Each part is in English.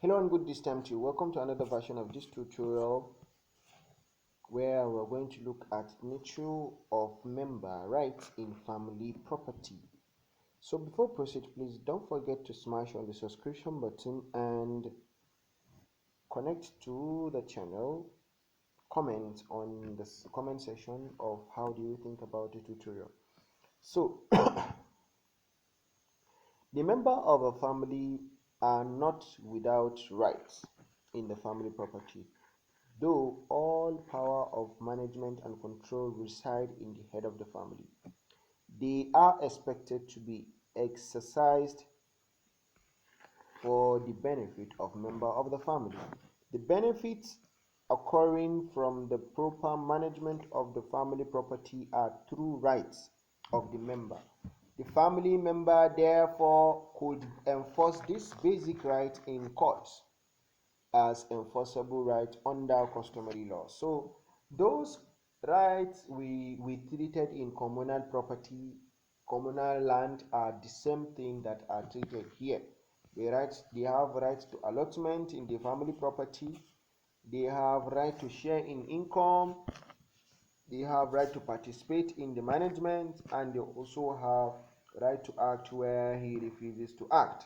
Hello and good this time to you. Welcome to another version of this tutorial where we're going to look at nature of member rights in family property. So before proceed, please don't forget to smash on the subscription button and connect to the channel. Comment on the comment section of how do you think about the tutorial. So the member of a family are not without rights in the family property. Though all power of management and control reside in the head of the family, they are expected to be exercised for the benefit of member of the family. The benefits occurring from the proper management of the family property are true rights of the member. The family member therefore could enforce this basic right in court as enforceable rights under customary law. So those rights we treated in communal property, communal land are the same thing that are treated here. They have rights to allotment in the family property, they have right to share in income, they have right to participate in the management, and they also have right to act where he refuses to act.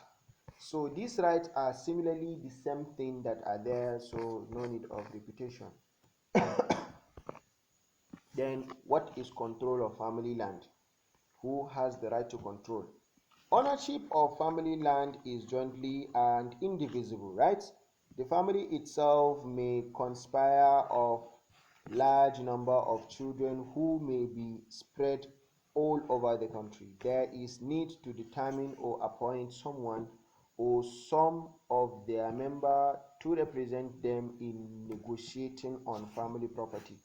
So these rights are similarly the same thing that are there, so no need of repetition. Then what is control of family land? Who has the right to control? Ownership of family land is jointly and indivisible, right? The family itself may conspire of large number of children who may be spread all over the country. There is need to determine or appoint someone or some of their members to represent them in negotiating on family property,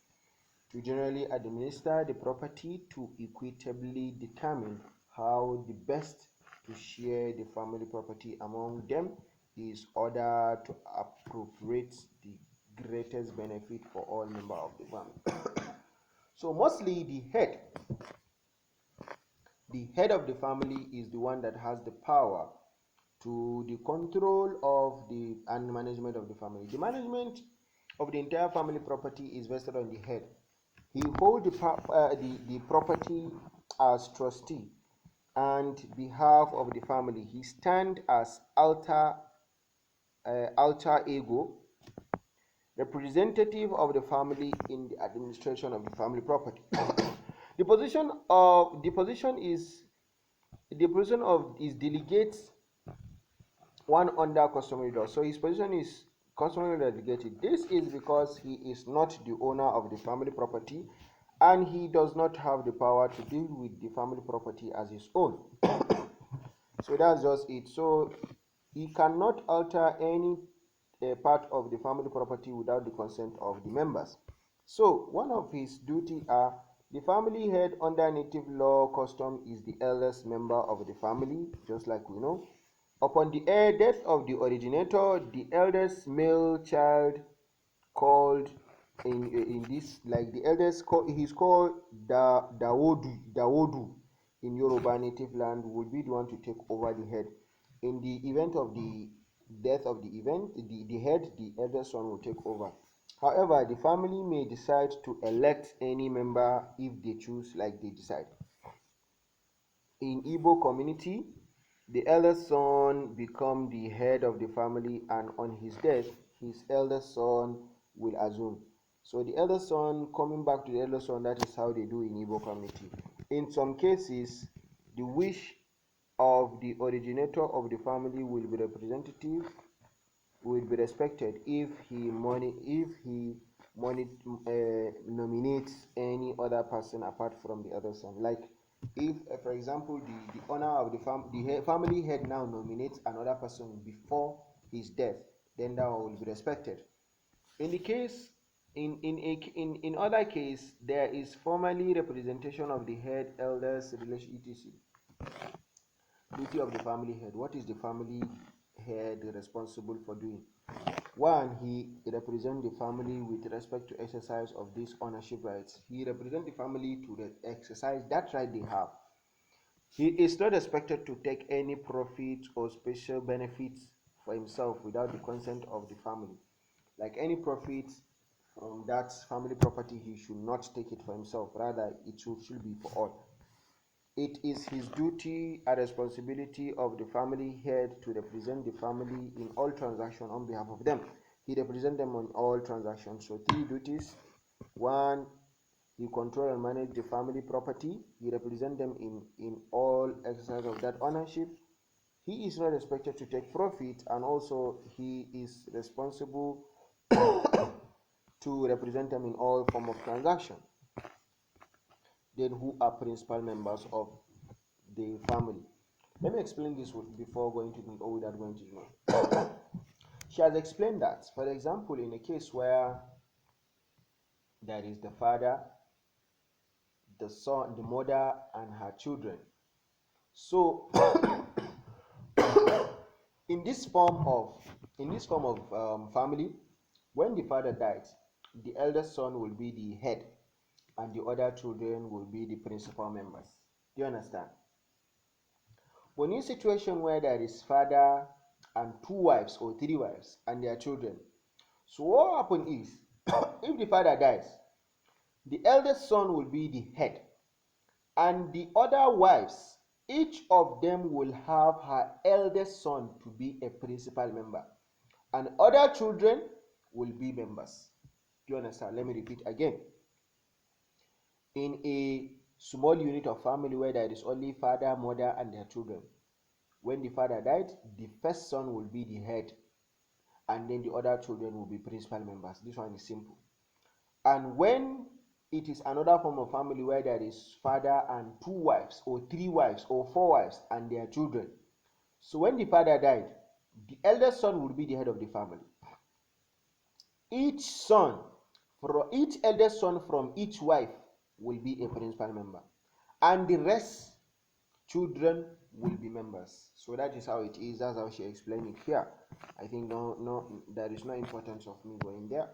to generally administer the property, to equitably determine how the best to share the family property among them is order to appropriate the greatest benefit for all members of the family. So mostly the head of the family is the one that has the power to the control of the and management of the family. The management of the entire family property is vested on the head. He holds the property as trustee and behalf of the family. He stands as alter ego, representative of the family in the administration of the family property. The position of is delegates one under customary law. So his position is customary delegated. This is because he is not the owner of the family property and he does not have the power to deal with the family property as his own. So that's just it. So he cannot alter any part of the family property without the consent of the members. So one of his duties are the family head under native law custom is the eldest member of the family, just like we know. Upon the death of the originator, the eldest male child called in this, like the eldest he's called Dawodu in Yoruba native land, would be the one to take over the head. In the event of the death of the head, the eldest son will take over. However, the family may decide to elect any member if they choose, like they decide. In Igbo community, the eldest son become the head of the family, and on his death, his eldest son will assume. So the eldest son coming back to the eldest son, that is how they do in Igbo community. In some cases, the wish of the originator of the family will be respected if he nominates any other person apart from the other son. Like if, for example, the owner of the family head now nominates another person before his death, then that one will be respected. In the case in other case, there is formally representation of the head, elders, relation, etc. Duty of the family head. What is the family head responsible for doing? One, he represents the family with respect to exercise of these ownership rights. He represents the family to exercise that right they have. He is not expected to take any profit or special benefits for himself without the consent of the family. Like any profit from that family property, he should not take it for himself, rather it should be for all. It is his duty and responsibility of the family head to represent the family in all transactions on behalf of them. He represents them on all transactions. So three duties. One, he control and manage the family property. He represents them in all exercise of that ownership. He is not expected to take profit, and also he is responsible to represent them in all form of transaction. Then who are principal members of the family? Let me explain this before going to or without going to know. She has explained that, for example, in a case where there is the father, the son, the mother, and her children. So, in this form of family, when the father dies, the eldest son will be the head, and the other children will be the principal members. Do you understand? But in a situation where there is father and two wives or three wives and their children, so what happens is, if the father dies, the eldest son will be the head, and the other wives, each of them will have her eldest son to be a principal member, and other children will be members. Do you understand? Let me repeat again. In a small unit of family where there is only father, mother, and their children, when the father died, the first son will be the head, and then the other children will be principal members. This one is simple. And when it is another form of family where there is father and two wives or three wives or four wives and their children, so when the father died, the eldest son will be the head of the family. Each eldest son from each wife will be a principal member, and the rest children will be members. So that is how it is. That's how she explained it here. I think there is no importance of me going there.